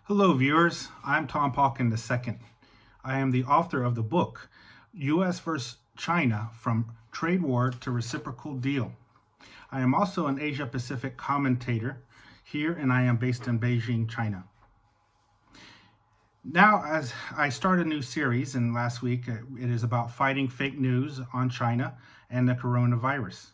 Hello, viewers. I'm Tom Palkin II. I am the author of the book, U.S. vs. China, From Trade War to Reciprocal Deal. I am also an Asia-Pacific commentator here, and I am based in Beijing, China. Now, as I start a new series, and last week it is about fighting fake news on China and the coronavirus.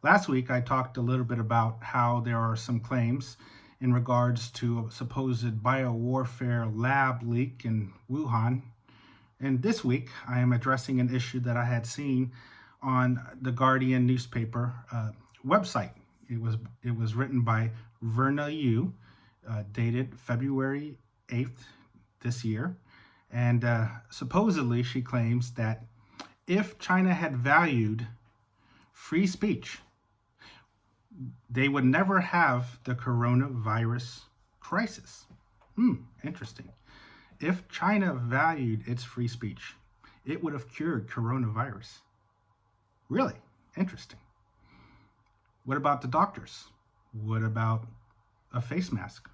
Last week, I talked a little bit about how there are some claims in regards to a supposed biowarfare lab leak in Wuhan. And this week, I am addressing an issue that I had seen on the Guardian newspaper website. It was written by Verna Yu, dated February 8th this year. And supposedly, she claims that if China had valued free speech, they would never have the coronavirus crisis. Interesting. If China valued its free speech, it would have cured coronavirus. Really interesting. What about the doctors? What about a face mask?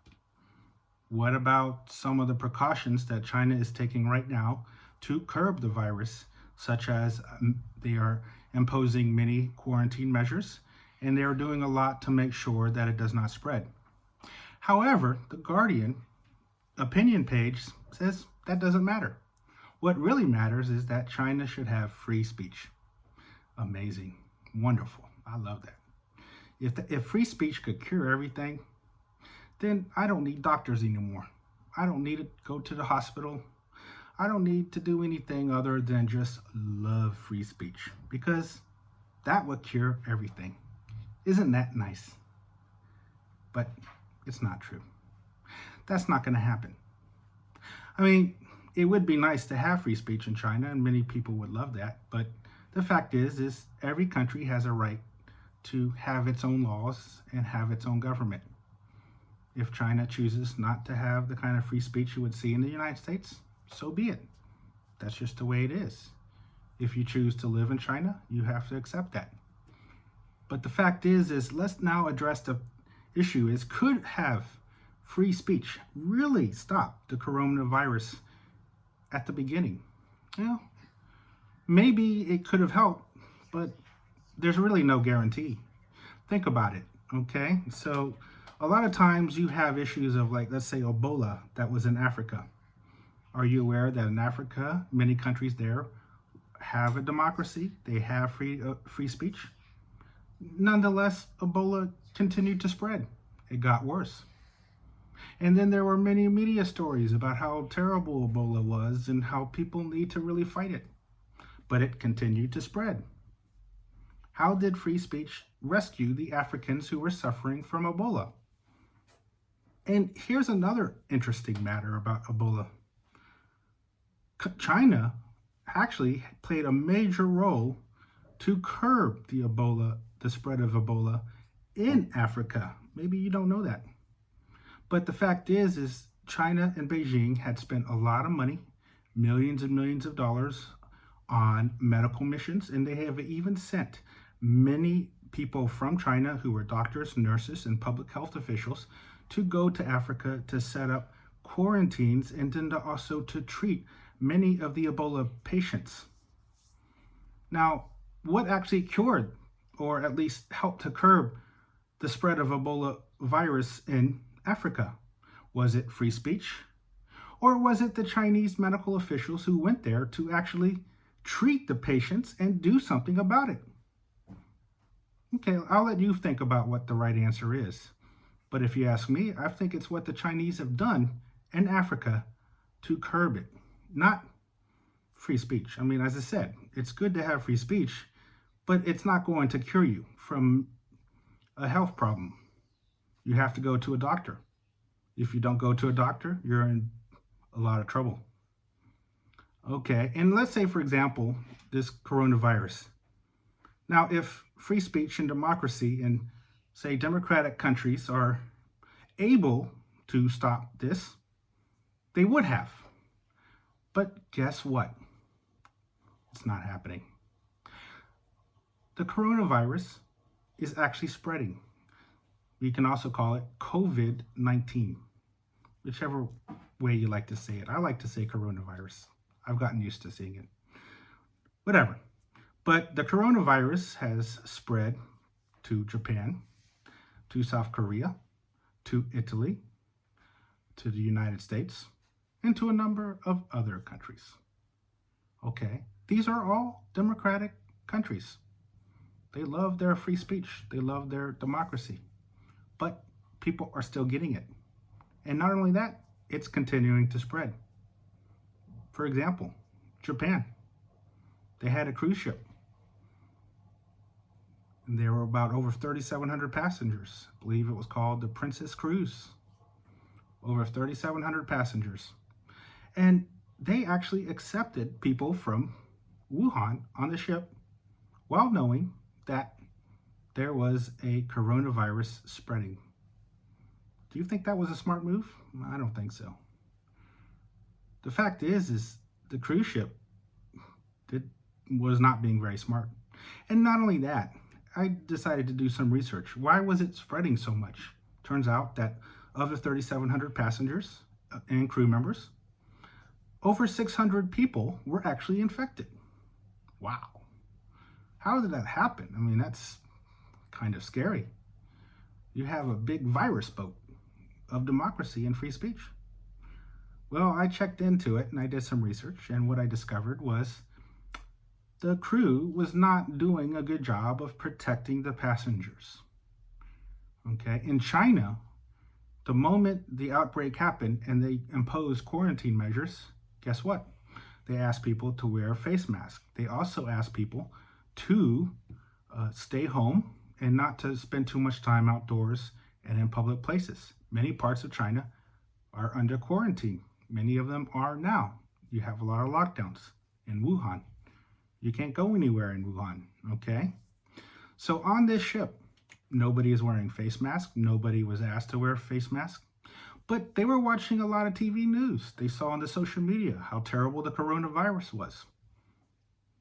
What about some of the precautions that China is taking right now to curb the virus, such as they are imposing many quarantine measures, and they are doing a lot to make sure that it does not spread. However, the Guardian opinion page says that doesn't matter. What really matters is that China should have free speech. Amazing. Wonderful. I love that. If free speech could cure everything, then I don't need doctors anymore. I don't need to go to the hospital. I don't need to do anything other than just love free speech, because that would cure everything. Isn't that nice? But it's not true. That's not going to happen. I mean, it would be nice to have free speech in China, and many people would love that. But the fact is every country has a right to have its own laws and have its own government. If China chooses not to have the kind of free speech you would see in the United States, so be it. That's just the way it is. If you choose to live in China, you have to accept that. But the fact is let's now address the issue is, could have free speech really stop the coronavirus at the beginning? Well, maybe it could have helped, but there's really no guarantee. Think about it, okay? So a lot of times you have issues of, like, let's say Ebola that was in Africa. Are you aware that in Africa, many countries there have a democracy? They have free speech? Nonetheless, Ebola continued to spread. It got worse. And then there were many media stories about how terrible Ebola was and how people need to really fight it. But it continued to spread. How did free speech rescue the Africans who were suffering from Ebola? And here's another interesting matter about Ebola. China actually played a major role to curb the spread of Ebola in Africa. Maybe you don't know that. But the fact is China and Beijing had spent a lot of money, millions and millions of dollars, on medical missions, and they have even sent many people from China who were doctors, nurses, and public health officials to go to Africa to set up quarantines and then also to treat many of the Ebola patients. Now, what actually cured, or at least helped to curb, the spread of Ebola virus in Africa? Was it free speech? Or was it the Chinese medical officials who went there to actually treat the patients and do something about it? Okay, I'll let you think about what the right answer is. But if you ask me, I think it's what the Chinese have done in Africa to curb it, not free speech. I mean, as I said, it's good to have free speech, but it's not going to cure you from a health problem. You have to go to a doctor. If you don't go to a doctor, you're in a lot of trouble. Okay, and let's say, for example, this coronavirus. Now, if free speech and democracy in, say, democratic countries are able to stop this, they would have. But guess what? It's not happening. The coronavirus is actually spreading. We can also call it COVID-19. whichever way you like to say it. I like to say coronavirus. I've gotten used to seeing it. Whatever. But the coronavirus has spread to Japan, to South Korea, to Italy, to the United States, and to a number of other countries. Okay, these are all democratic countries. They love their free speech. They love their democracy. But people are still getting it. And not only that, it's continuing to spread. For example, Japan. They had a cruise ship. And there were about over 3,700 passengers. I believe it was called the Princess Cruise. Over 3,700 passengers. And they actually accepted people from Wuhan on the ship while knowing that there was a coronavirus spreading. Do you think that was a smart move? I don't think so. The fact is the cruise ship was not being very smart. And not only that, I decided to do some research. Why was it spreading so much? Turns out that of the 3,700 passengers and crew members, over 600 people were actually infected. Wow. How did that happen? I mean, that's kind of scary. You have a big virus boat of democracy and free speech. Well, I checked into it and I did some research, and what I discovered was the crew was not doing a good job of protecting the passengers. Okay, in China, the moment the outbreak happened and they imposed quarantine measures, guess what? They asked people to wear a face mask. They also asked people to stay home and not to spend too much time outdoors and in public places. Many parts of China are under quarantine. Many of them are now. You have a lot of lockdowns in Wuhan. You can't go anywhere in Wuhan, okay? So on this ship, nobody is wearing face masks. Nobody was asked to wear a face mask. But they were watching a lot of TV news. They saw on the social media how terrible the coronavirus was.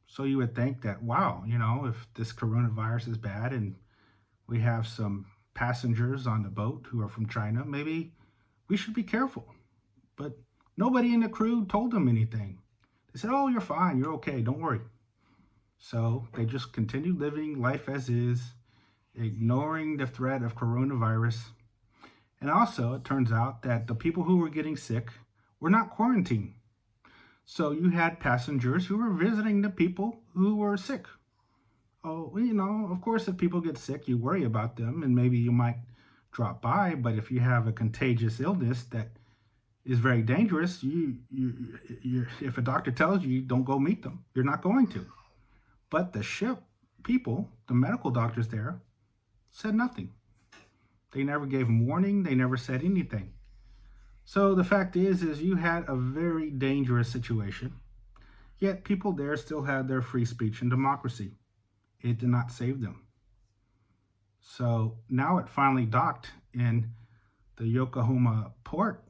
So you would think that, wow, you know, if this coronavirus is bad and we have some passengers on the boat who are from China, maybe we should be careful. But nobody in the crew told them anything. They said, oh, you're fine, you're okay, don't worry. So they just continued living life as is, ignoring the threat of coronavirus. And also, it turns out that the people who were getting sick were not quarantined. So you had passengers who were visiting the people who were sick. Oh, you know, of course, if people get sick, you worry about them and maybe you might drop by. But if you have a contagious illness that is very dangerous, if a doctor tells you don't go meet them, you're not going to. But the ship people, the medical doctors there, said nothing. They never gave them warning. They never said anything. So the fact is you had a very dangerous situation, yet people there still had their free speech and democracy. It did not save them. So now it finally docked in the Yokohama port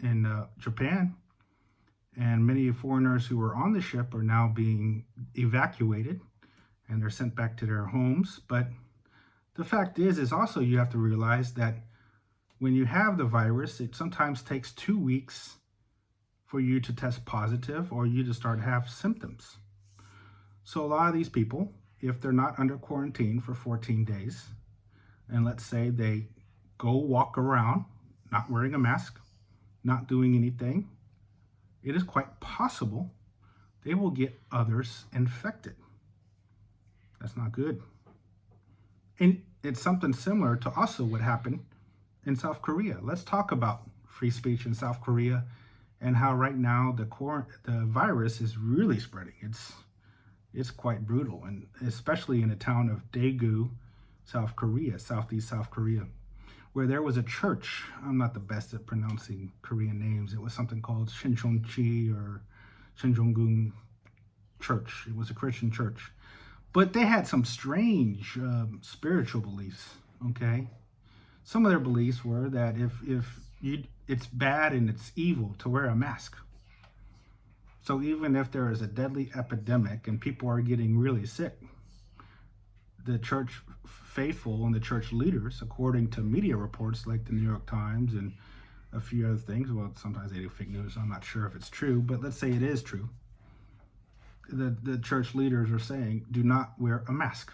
in Japan, and many foreigners who were on the ship are now being evacuated and they're sent back to their homes. But the fact is also you have to realize that when you have the virus, it sometimes takes 2 weeks for you to test positive or you to start to have symptoms. So a lot of these people, if they're not under quarantine for 14 days, and let's say they go walk around not wearing a mask, not doing anything, it is quite possible they will get others infected. That's not good. And it's something similar to also what happened in South Korea. Let's talk about free speech in South Korea and how right now the virus is really spreading. It's quite brutal, and especially in the town of Daegu, South Korea, southeast South Korea, where there was a church. I'm not the best at pronouncing Korean names. It was something called Shincheonchi or Shincheongung Church. It was a Christian church. But they had some strange spiritual beliefs, okay? Some of their beliefs were that it's bad and it's evil to wear a mask. So even if there is a deadly epidemic and people are getting really sick, the church faithful and the church leaders, according to media reports like the New York Times and a few other things. Well, sometimes they do fake news. I'm not sure if it's true, but let's say it is true. The church leaders are saying, do not wear a mask.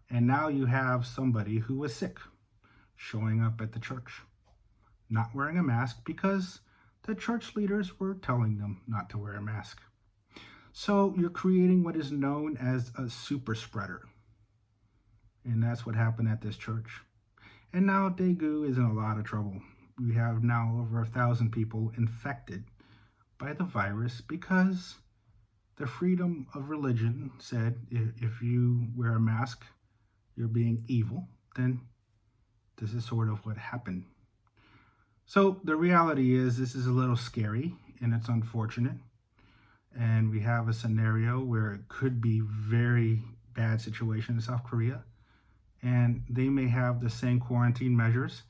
And now you have somebody who was sick showing up at the church, not wearing a mask because the church leaders were telling them not to wear a mask. So you're creating what is known as a super spreader. And that's what happened at this church. And now Daegu is in a lot of trouble. We have now over 1,000 people infected by the virus because the freedom of religion said if you wear a mask, you're being evil. Then this is sort of what happened. So the reality is this is a little scary and it's unfortunate. And we have a scenario where it could be very bad situation in South Korea. And they may have the same quarantine measures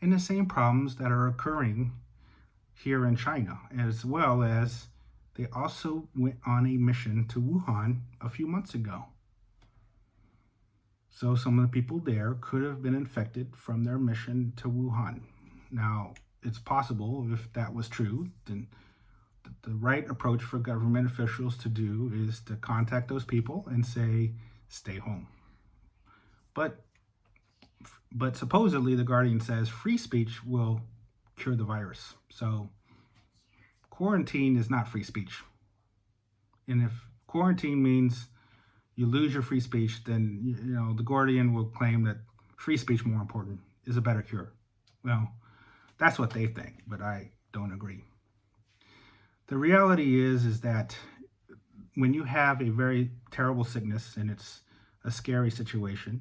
and the same problems that are occurring here in China, as well as they also went on a mission to Wuhan a few months ago. So some of the people there could have been infected from their mission to Wuhan. Now, it's possible if that was true, then the right approach for government officials to do is to contact those people and say, stay home. But supposedly the Guardian says free speech will cure the virus. So quarantine is not free speech. And if quarantine means you lose your free speech, then the Guardian will claim that free speech, more important, is a better cure. Well, that's what they think, but I don't agree. The reality is that when you have a very terrible sickness and it's a scary situation,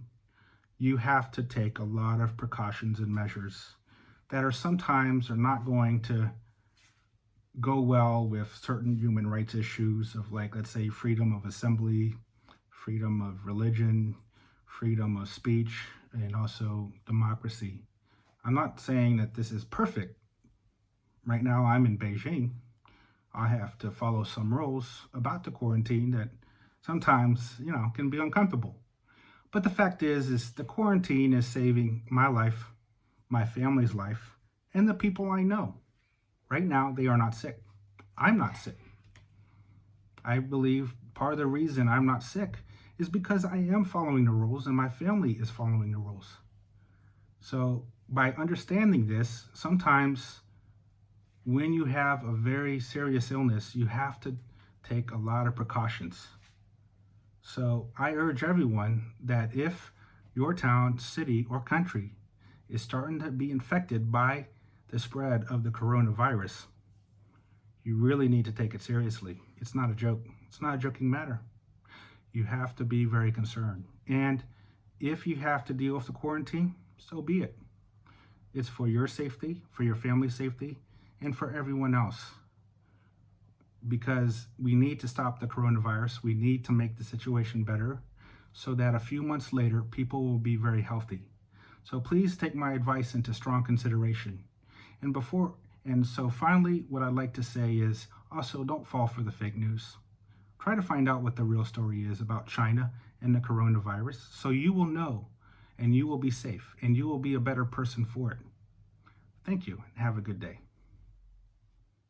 you have to take a lot of precautions and measures that are sometimes not going to go well with certain human rights issues of, like, let's say, freedom of assembly, freedom of religion, freedom of speech, and also democracy. I'm not saying that this is perfect. Right now I'm in Beijing. I have to follow some rules about the quarantine that sometimes, can be uncomfortable. But the fact is the quarantine is saving my life, my family's life, and the people I know. Right now, they are not sick. I'm not sick. I believe part of the reason I'm not sick is because I am following the rules and my family is following the rules. So by understanding this, sometimes when you have a very serious illness, you have to take a lot of precautions. So I urge everyone that if your town, city, or country is starting to be infected by the spread of the coronavirus, you really need to take it seriously. It's not a joke. It's not a joking matter. You have to be very concerned. And if you have to deal with the quarantine, so be it. It's for your safety, for your family's safety, and for everyone else. Because we need to stop the coronavirus. We need to make the situation better so that a few months later, people will be very healthy. So please take my advice into strong consideration. And so finally, what I'd like to say is also don't fall for the fake news. Try to find out what the real story is about China and the coronavirus so you will know and you will be safe and you will be a better person for it. Thank you and have a good day.